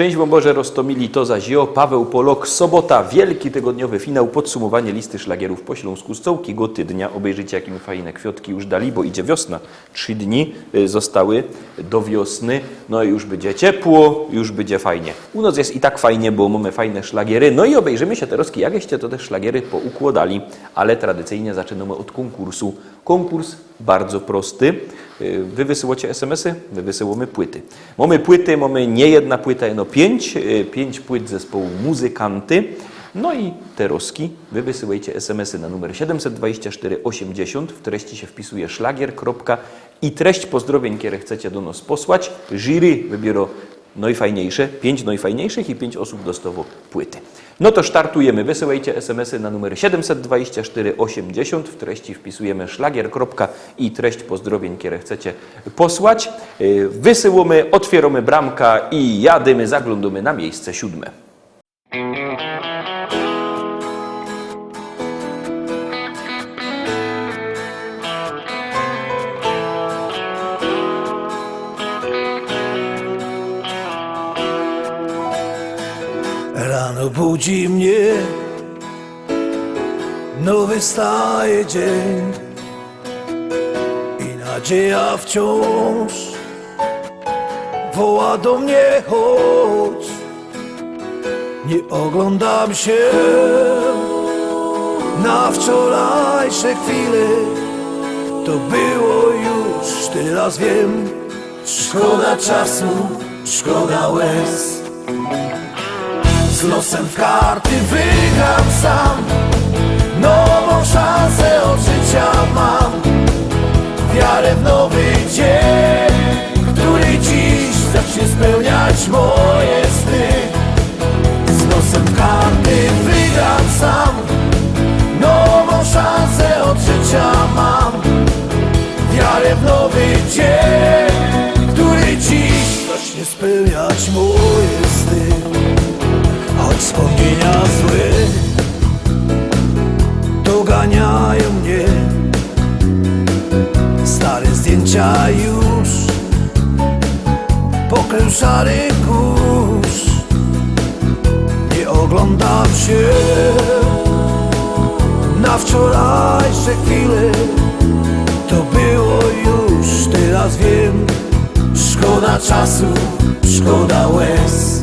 Szczęść wam Boże, Rostomili, to za zio, Paweł Polok, sobota, wielki tygodniowy finał, podsumowanie listy szlagierów po śląsku z całkiego tydnia. Obejrzyjcie, jakie my fajne kwiotki już dali, bo idzie wiosna. 3 dni zostały do wiosny, no i już będzie ciepło, już będzie fajnie. U nas jest i tak fajnie, bo mamy fajne szlagiery, no i obejrzymy się teraz, jakieście to te szlagiery poukładali, ale tradycyjnie zaczynamy od konkursu. Konkurs bardzo prosty. Wy wysyłacie SMS-y, my wysyłamy płyty. Mamy płyty, mamy nie jedna płyta, no 5 płyt zespołu Muzykanty. No i te roski, wy wysyłajcie SMS-y na numer 72480, w treści się wpisuje szlagier, i treść pozdrowień, które chcecie do nas posłać. Jury wybiera najfajniejsze, 5 najfajniejszych i 5 osób dostało płyty. No to startujemy. Wysyłajcie SMS-y na numer 72480. W treści wpisujemy szlagier, i treść pozdrowień, które chcecie posłać. Wysyłamy, otwieramy bramka i jadymy, zaglądamy na miejsce 7. Rano budzi mnie nowy staje dzień i nadzieja wciąż woła do mnie, chodź. Nie oglądam się na wczorajsze chwile, to było już, teraz wiem. Szkoda czasu, szkoda łez. Z losem w karty wygram sam, nową szansę od życia mam. Wiarę w nowy dzień, który dziś zacznie spełniać moje sny. Z losem w karty wygram sam, nową szansę od życia mam. Wiarę w nowy dzień, który dziś zacznie spełniać moje sny. Choć wspomnienia złe doganiają mnie, stare zdjęcia już pokrył szary kurz. Nie oglądam się na wczorajsze chwile, to było już, teraz wiem. Szkoda czasu, szkoda łez.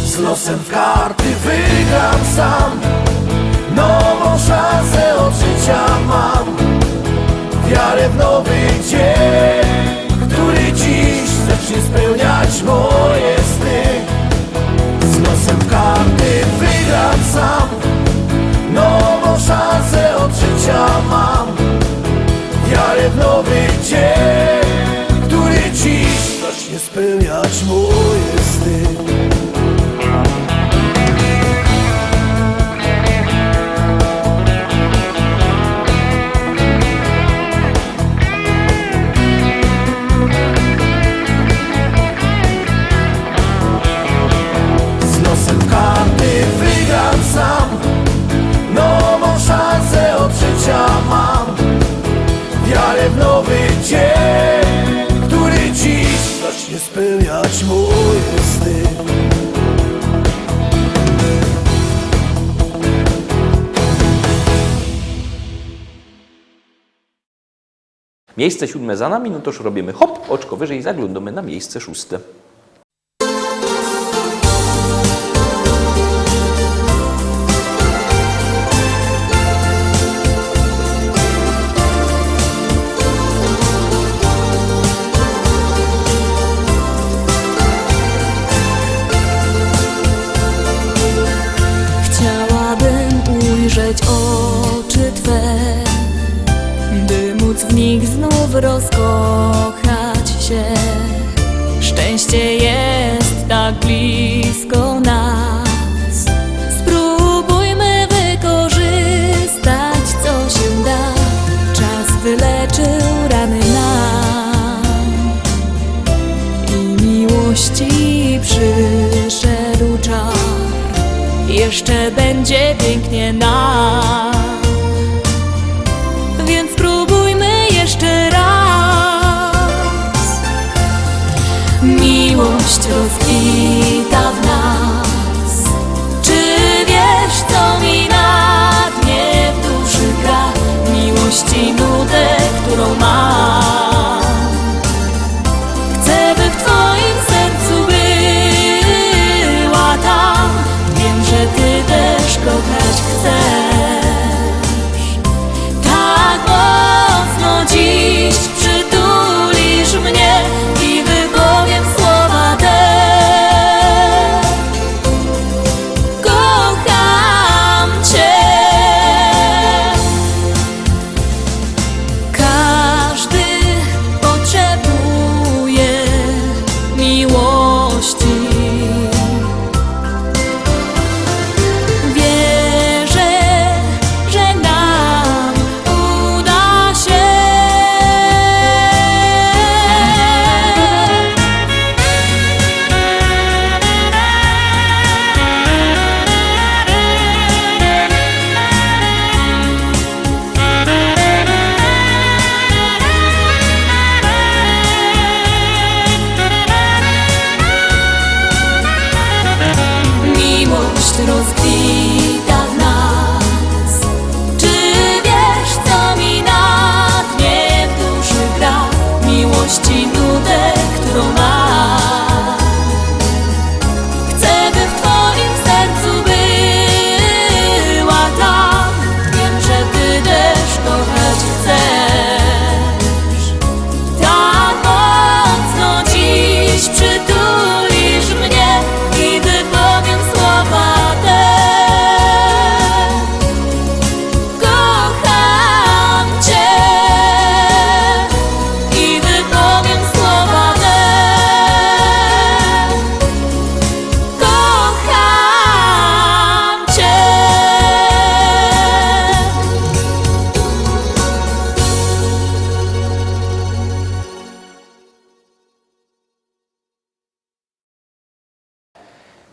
Z losem w karty wygram sam, nową szansę od życia mam. Wiarę w nowy dzień, który dziś zacznie spełniać moje sny. Z losem w karty wygram sam, nową szansę od życia mam. Wiarę w nowy dzień, który dziś zacznie spełniać moje sny. Nową szansę od życia mam. Wiarę w nowy dzień, który dziś zacznie spełniać moje sny. Miejsce 7 za nami, no to już robimy hop, oczko wyżej, zaglądamy na miejsce 6. Oczy Twe, by móc w nich znów rozkochać się. Szczęście jest tak blisko nas. Spróbujmy wykorzystać, co się da. Czas wyleczył rany nam i miłości przyszedł czas. Jeszcze będzie pięknie nam, więc spróbujmy jeszcze raz. Miłość rozkwitła.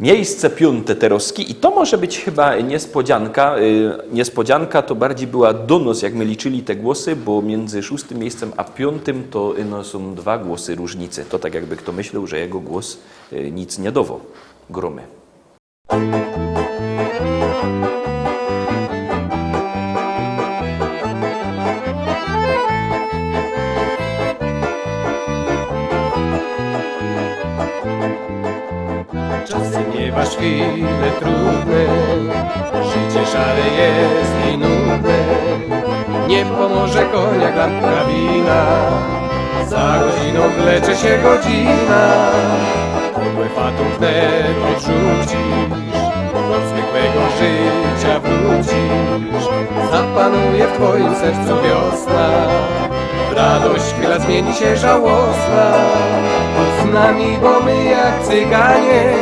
Miejsce 5. Teroski i to może być chyba niespodzianka. Niespodzianka to bardziej była donos, jak my liczyli te głosy, bo między 6. miejscem a 5. to są 2 głosy różnicy. To tak jakby kto myślał, że jego głos nic nie dowo. Gromy. Czasem miewasz chwile trudne, życie szare jest i nudne. Nie pomoże koniak, lampka wina, za godziną wlecze się godzina. Podłe fatum wnet odrzucisz, do zwykłego życia wrócisz. Zapanuje w twoim sercu wiosna, w radość chwila zmieni się żałosna. Bądź z nami, bo my jak cyganie,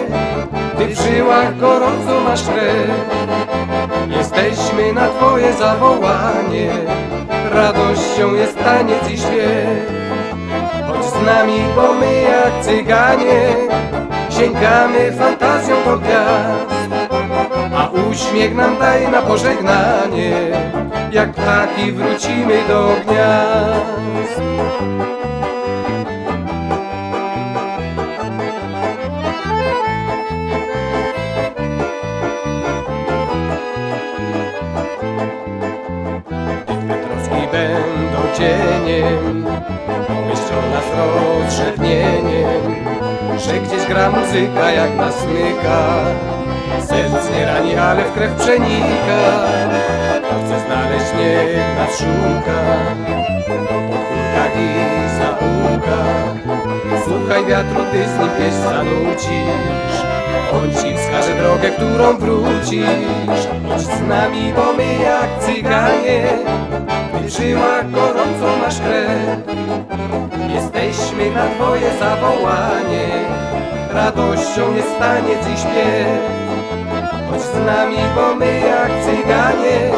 ty w żyłach gorąco masz krew. Jesteśmy na twoje zawołanie, radością jest taniec i śpiew. Chodź z nami, bo my jak cyganie, sięgamy fantazją do gwiazd. A uśmiech nam daj na pożegnanie, jak ptaki wrócimy do gniazd. Troski będą cieniem, pomieszczona z rozrzewnieniem, że gdzieś gra muzyka jak nas smyka. Serc nie rani, ale w krew przenika. Kto chce znaleźć, niech nas szuka, po podwórkach i zaułkach. Słuchaj wiatru, ty z nim pieśń zanucisz, on ci wskaże drogę, którą wrócisz. Chodź z nami, bo my jak cyganie, ty w żyłach gorącą masz krew. Jesteśmy na twoje zawołanie, radością jest taniec i śpiew. Chodź z nami, bo my jak cyganie,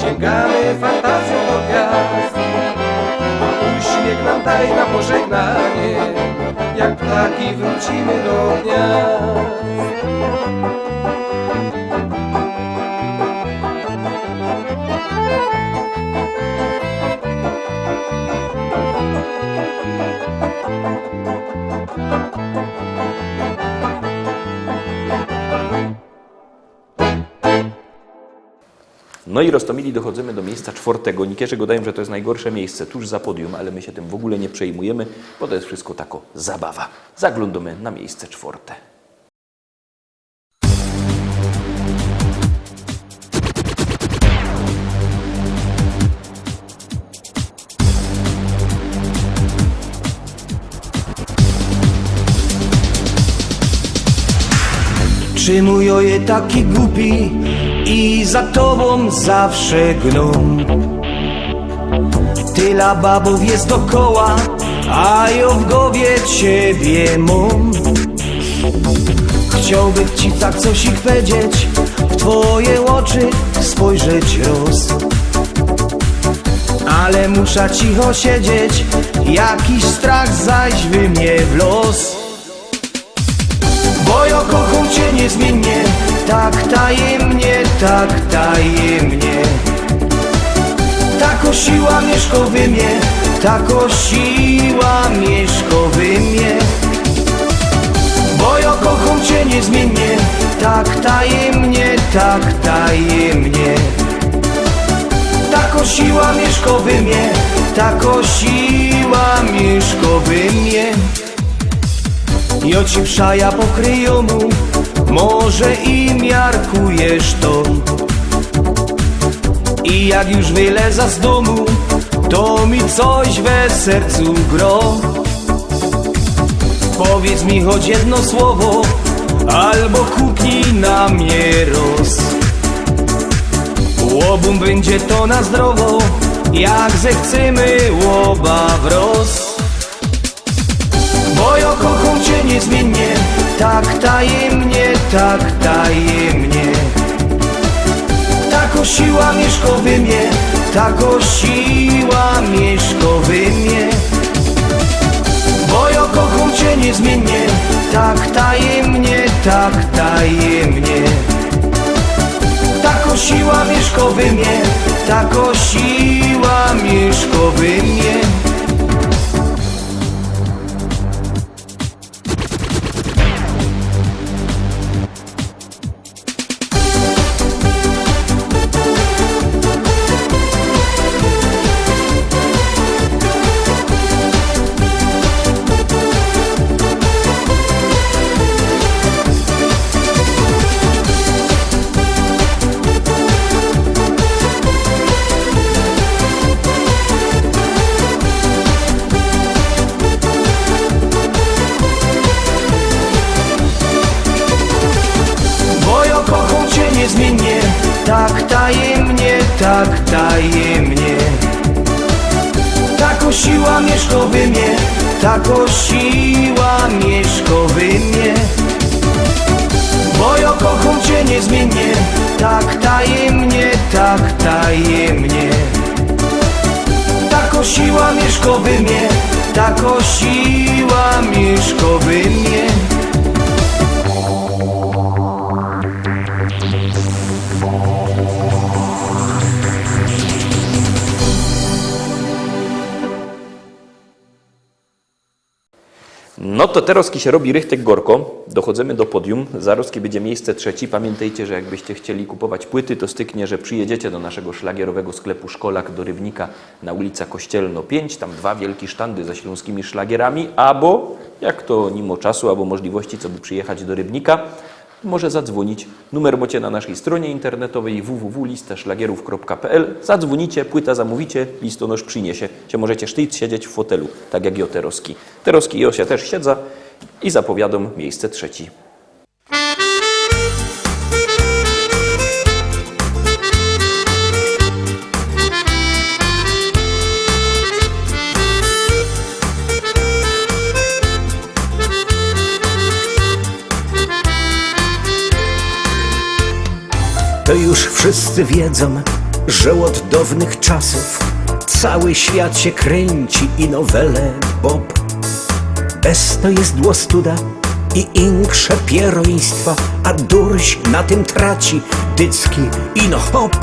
sięgamy fantazją do gwiazd. A uśmiech nam daj na pożegnanie, jak ptaki wrócimy do gniazd. No i Roztomili dochodzimy do miejsca 4. Niektórzy gadają, że to jest najgorsze miejsce tuż za podium, ale my się tym w ogóle nie przejmujemy, bo to jest wszystko tako zabawa. Zaglądamy na miejsce 4. Czy mój oje taki głupi i za tobą zawsze gną? Tyle babów jest dokoła, a ja w głowie ciebie mam. Chciałbym ci tak coś ich powiedzieć, w twoje oczy spojrzeć roz. Ale muszę cicho siedzieć, jakiś strach zaś we mnie w los. Bo ja kocham cię niezmiennie, tak tajemnie, tak tajemnie. Tako siła mieszka we mnie, tako siła mieszka we mnie. Bo ja kocham cię niezmiennie, tak tajemnie, tak tajemnie. Tako siła mieszka we mnie, tako siła mieszka we mnie. Ja ci przaja pokryjomu, może i miarkujesz to. I jak już wyleza z domu, to mi coś we sercu gro. Powiedz mi choć jedno słowo, albo kupnij na mnie roz. Łobum będzie to na zdrowo, jak zechcemy łoba wroz. Bo ja kocham cię niezmiennie, tak tajemnie, tak tajemnie. Tako siła mieszka we mnie, tako siła mieszka we mnie. Bo ja kocham cię niezmiennie, tak tajemnie, tak tajemnie. Tak osiła Mieszkowy mnie, tak osiła Mieszkowy mnie. Niezmiennie, tak tajemnie, tak tajemnie. Tak osiła Mieszkowy mnie, tak osiła Mieszkowy mnie. Bo ja kocham Cię niezmiennie, tak tajemnie, tak tajemnie. Tak osiła Mieszkowy mnie, tak osiła Mieszkowy mnie. No to teraz się robi rychtek gorko, dochodzimy do podium, zaraz będzie miejsce trzecie. Pamiętajcie, że jakbyście chcieli kupować płyty, to styknie, że przyjedziecie do naszego szlagierowego sklepu Szkolak do Rybnika na ulica Kościelno 5, tam 2 wielkie sztandy ze śląskimi szlagierami, albo jak to nie ma czasu albo możliwości, co by przyjechać do Rybnika, może zadzwonić. Numer macie na naszej stronie internetowej www.listaszlagierów.pl. Zadzwonicie, płyta zamówicie, listonosz przyniesie. Się możecie sztyc siedzieć w fotelu, tak jak Joteroski. Teroski i Osia też siedza i zapowiadam miejsce trzecie. To już wszyscy wiedzą, że od dawnych czasów cały świat się kręci i nowele Bob. Bez to jest dłostuda i inkrze pieroństwa, a durś na tym traci dycki ino hop.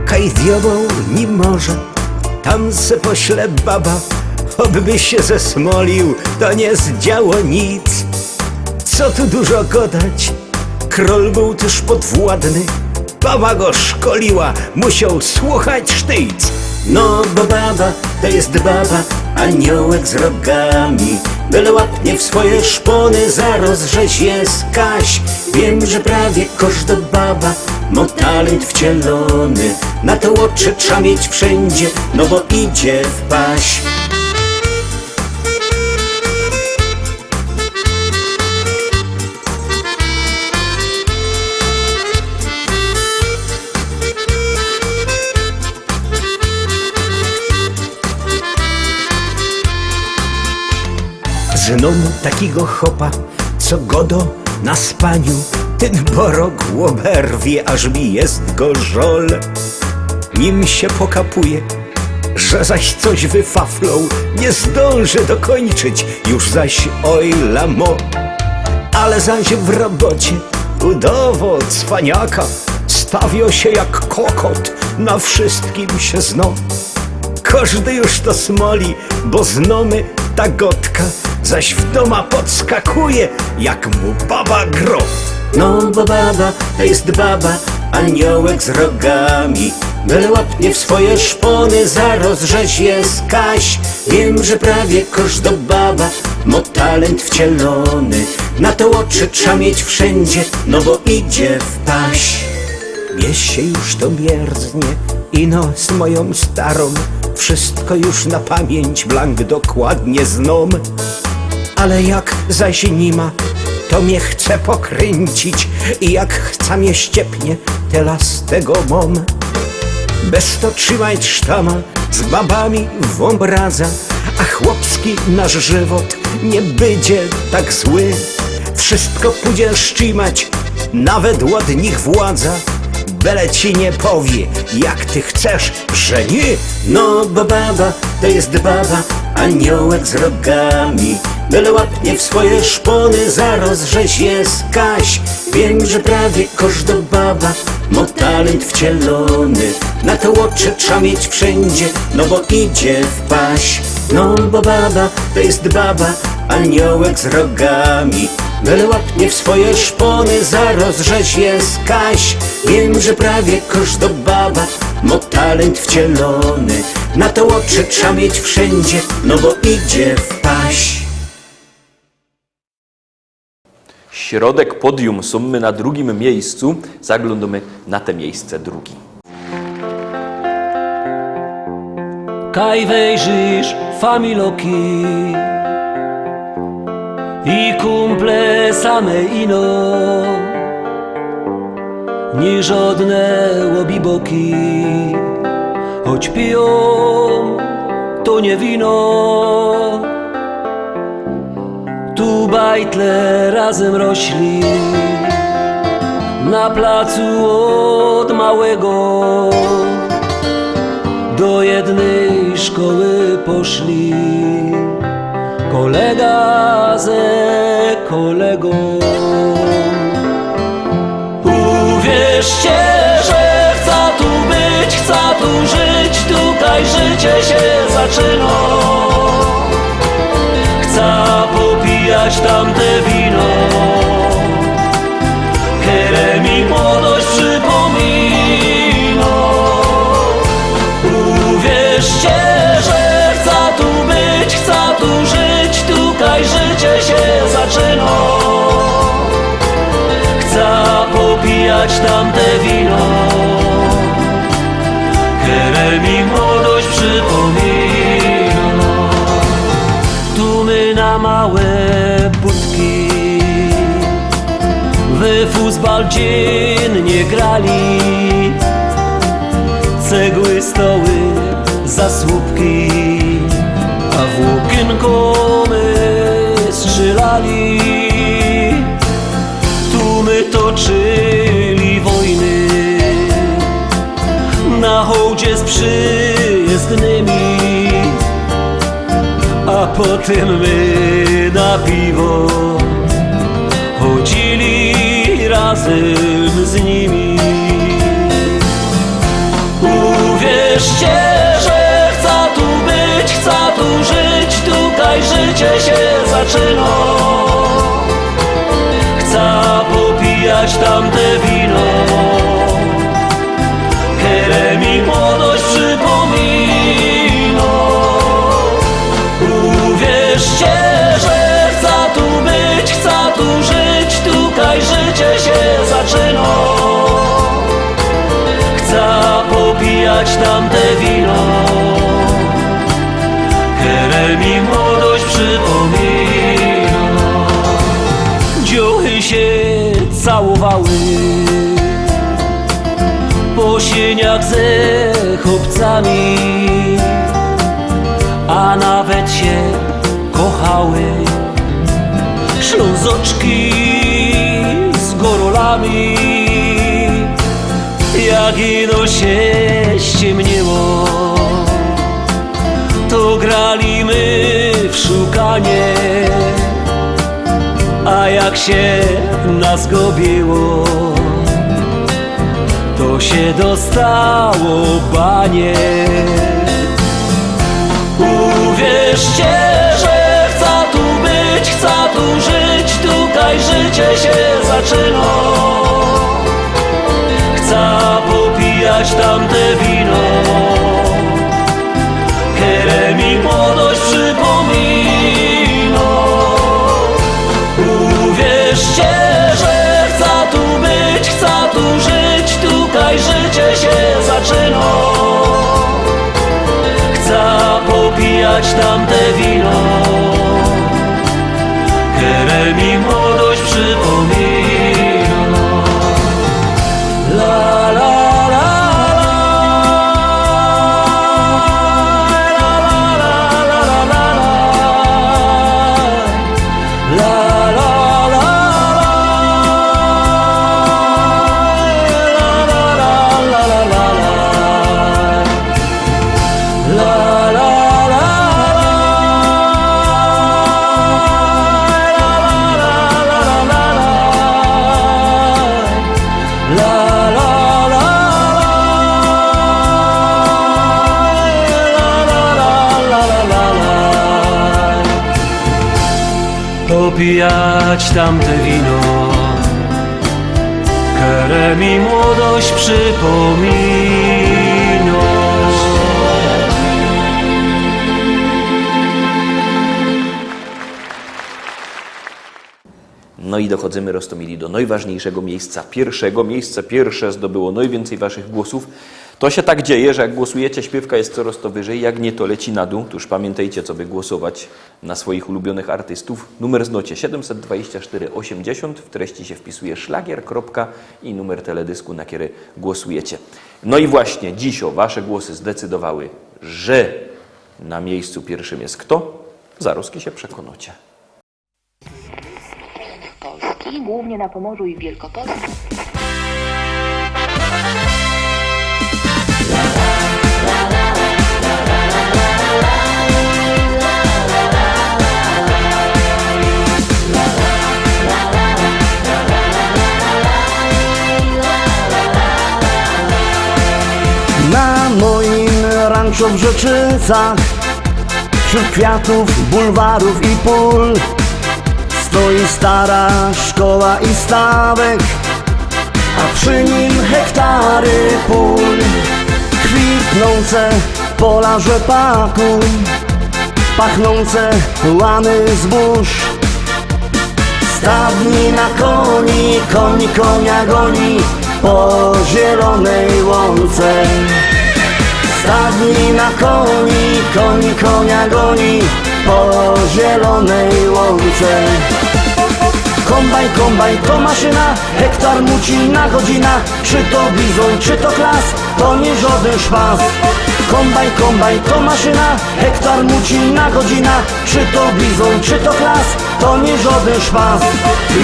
Kaj diabeł nie może, tam se pośle baba, obby się zesmolił, to nie zdziało nic. Co tu dużo gadać, król był też podwładny, baba go szkoliła, musiał słuchać sztyc. No bo baba to jest baba, aniołek z rogami, byle łapnie w swoje szpony, zaraz żeś jest Kaś. Wiem, że prawie każda baba ma talent wcielony, na to oczy trzeba mieć wszędzie, no bo idzie w paś. Znam takiego chopa, co godo na spaniu, ten borok łoberwie, aż mi jest go żol. Nim się pokapuje, że zaś coś wyfaflął, nie zdąży dokończyć, już zaś oj lamo. Ale zaś w robocie udawał cwaniaka, stawio się jak kokot, na wszystkim się zno. Każdy już to smoli, bo znamy ta gotka, zaś w doma podskakuje, jak mu baba gro. No bo baba to jest baba, aniołek z rogami, byle łapnie w swoje szpony, zaraz żeś jest Kaś. Wiem, że prawie każda baba ma talent wcielony, na to oczy trzeba mieć wszędzie, no bo idzie w paś. Mnie się już to mierznie, ino z moją starą, wszystko już na pamięć blank dokładnie znam. Ale jak zaś nie ma, to mnie chce pokręcić i jak chce mnie ściepnie, tyle z tego mam. Bez to trzymać sztama z babami w obradza, a chłopski nasz żywot nie będzie tak zły. Wszystko pójdzie szczimać, nawet ładnych władza, byle ci nie powie, jak ty chcesz, że nie. No bo baba to jest baba, aniołek z rogami. Byle łapnie w swoje szpony, zaraz rzeź jest Kaś. Wiem, że prawie każda baba ma talent wcielony. Na to łocze trzeba mieć wszędzie, no bo idzie w paś. No bo baba to jest baba, aniołek z rogami. Byle łapnie w swoje szpony, zaraz rzeź jest Kaś. Wiem, że prawie każda baba ma talent wcielony. Na to łocze trzeba mieć wszędzie, no bo idzie w paś. Środek podium, są my na drugim miejscu. Zaglądamy na te miejsce drugi. Kaj wejrzysz familoki i kumple same ino, ni żadne łobiboki, choć piją to nie wino. Tu bajtle razem rośli, na placu od małego do jednej szkoły poszli, kolega ze kolegą. Uwierzcie, że chcę tu być, chcę tu żyć, tutaj życie się zaczyna. Chcę popijać tamte wino, które mi młodość przypomina. Uwierzcie, że chcę tu być, chcę tu żyć, tutaj życie się zaczyna. Chcę popijać tamte wino, które mi młodość przypomina. Tu my na małe budki we fuzbal dziennie grali, cegły, stoły, zasłupki, a w łokienko my strzelali. Tu my toczyli wojny na hołdzie z przyjezdnymi, a potem my na piwo chodzili razem z nimi. Uwierzcie, że chcę tu być, chcę tu żyć, tutaj życie się zaczyna. Chcę popijać tamte wino, które mi młodość przypomina. Uwierzcie, że chcę tu być, chcę tu żyć, tutaj życie się zaczyna. Chcę popijać tamte wino, które mi młodość przypomina. Dziuchy się całowały po sieniach ze chłopcami, a nawet się kochały ślązoczki z gorolami. Jak ino się ściemniło, to grali my w szukanie, a jak się nas gobiło, to się dostało banie. Uwierzcie, że chcę tu być, chcę tu żyć, tutaj życie się zaczyna. Chcę popijać tamte wino, które mi młodość przypomina. Uwierzcie, że chcę tu być, chcę tu żyć, tutaj życie się zaczyna. Chcę popijać tamte wino, które mi młodość przypomina. La la popijać tamte wino, które mi młodość przypomina. No i dochodzimy, Rostomili, do najważniejszego miejsca. Pierwsze zdobyło najwięcej waszych głosów. To się tak dzieje, że jak głosujecie, śpiewka jest coraz to wyżej, jak nie, to leci na dół. Tuż pamiętajcie, co by głosować na swoich ulubionych artystów. Numer znocie 724 80, w treści się wpisuje szlagier, kropka i numer teledysku, na który głosujecie. No i właśnie dziś wasze głosy zdecydowały, że na miejscu pierwszym jest kto? Zaroski się przekonacie. Polski, głównie na Pomorzu i w Wielkopolsce. Na moim ranczu w Rzeczycach, wśród kwiatów, bulwarów i pól, stoi stara szkoła i stawek, a przy nim hektary pól. Kwitnące pola rzepaku, pachnące łany zbóż. Stadni na koni, koń konia goni po zielonej łące. Stadni na koni, koń konia goni po zielonej łące. Kombajn, kombajn to maszyna, hektar muci na godzina. Czy to bizon, czy to klas, to nie żaden szpas. Kombajn, kombajn to maszyna, hektar muci na godzina. Czy to bizon, czy to klas, to nie żaden szpas.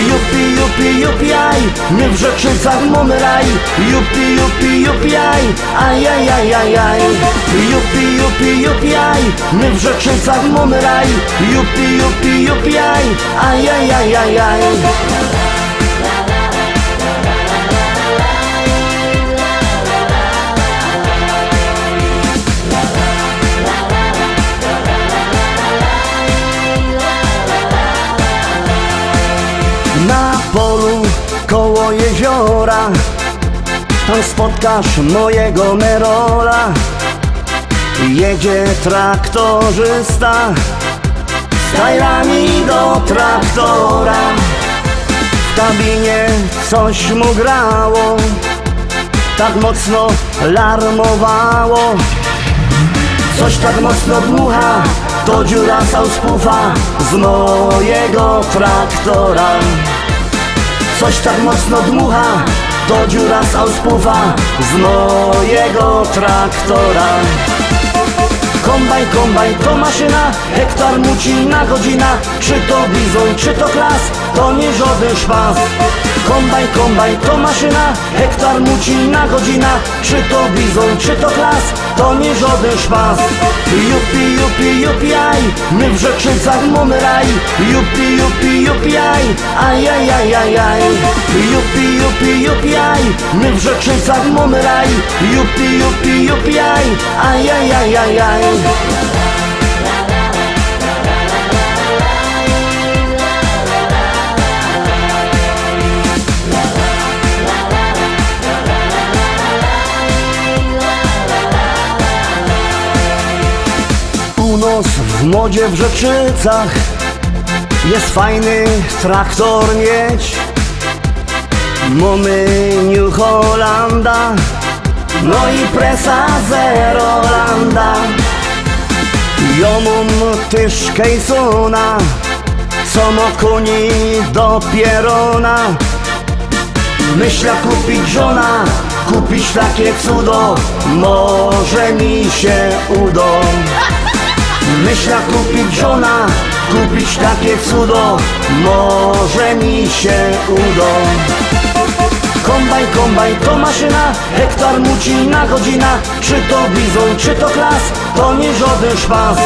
Jupi, jupi, jupi, aj, my w Rzeczycach mamy raj. Jupi, jupi, jupi, aj, aj, aj, aj, aj, aj. Jupi, jupi, jupi, aj, my w Rzeczycach mamy raj. Jupi, jupi, jupi, aj, aj, aj, aj, aj, aj. Na polu koło jeziora, tam spotkasz mojego Merola. Jedzie traktorzysta z tajrami do traktora. W kabinie coś mu grało, tak mocno larmowało. Coś tak mocno dmucha, to dziura sauspufa z mojego traktora. Coś tak mocno dmucha, to dziura sauspufa z mojego traktora. Kombajn, kombajn to maszyna, hektar muci na godzina. Czy to bizon, czy to klas, to nie żaden szpas. Kombajn, kombajn to maszyna, hektar muci na godzina. Czy to bizon, czy to klas, to nie żaden szpas. Jupi, jupi, jupi, aj, my w Rzeczycach mamy raj. Jupi, jupi, jupi, aj, aj, aj, aj, aj, aj. Jupi, jupi, jupi, aj, my w Rzeczycach mamy raj. Jupi, jupi, jupi, aj, aj, aj, aj, aj, aj. U nas w modzie w Rzeczycach jest fajny traktor mieć. Mamy New Hollanda, no i presa Zerolanda. Ja mam też Kejsona, co ma koni do pierona. Myślę kupić żona, kupić takie cudo, może mi się uda. Myślę kupić żona, kupić takie cudo, może mi się uda. Kombajn, kombajn to maszyna, hektar muci na godzina. Czy to bizon, czy to klas, to nie żaden szpas.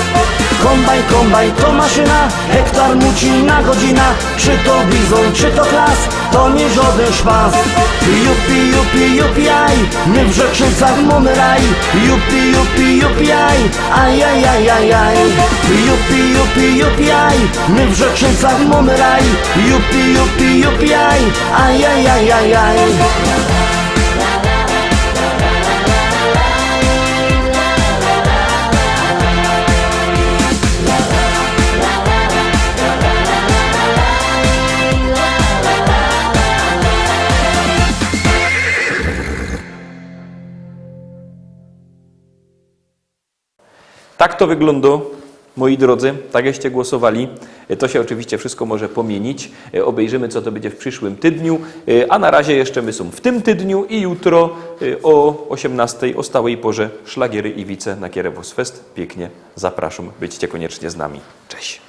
Kombajn to maszyna, hektar muci na godzina. Czy to bizon, czy to klas, to nie żaden szpas. Jupi, aj, my w Rzeczycach mamy raj. Jupi, aj, ajajajajaj. Jupi, aj, my w Rzeczycach mamy raj. Jupi, aj, ajajajajaj. Tak to wygląda, moi drodzy, tak jakście głosowali. To się oczywiście wszystko może pomienić. Obejrzymy, co to będzie w przyszłym tydniu. A na razie jeszcze my są w tym tydniu i jutro o 18:00 o stałej porze Szlagiery i Wice na Kierewos Fest. Pięknie zapraszam, byćcie koniecznie z nami. Cześć.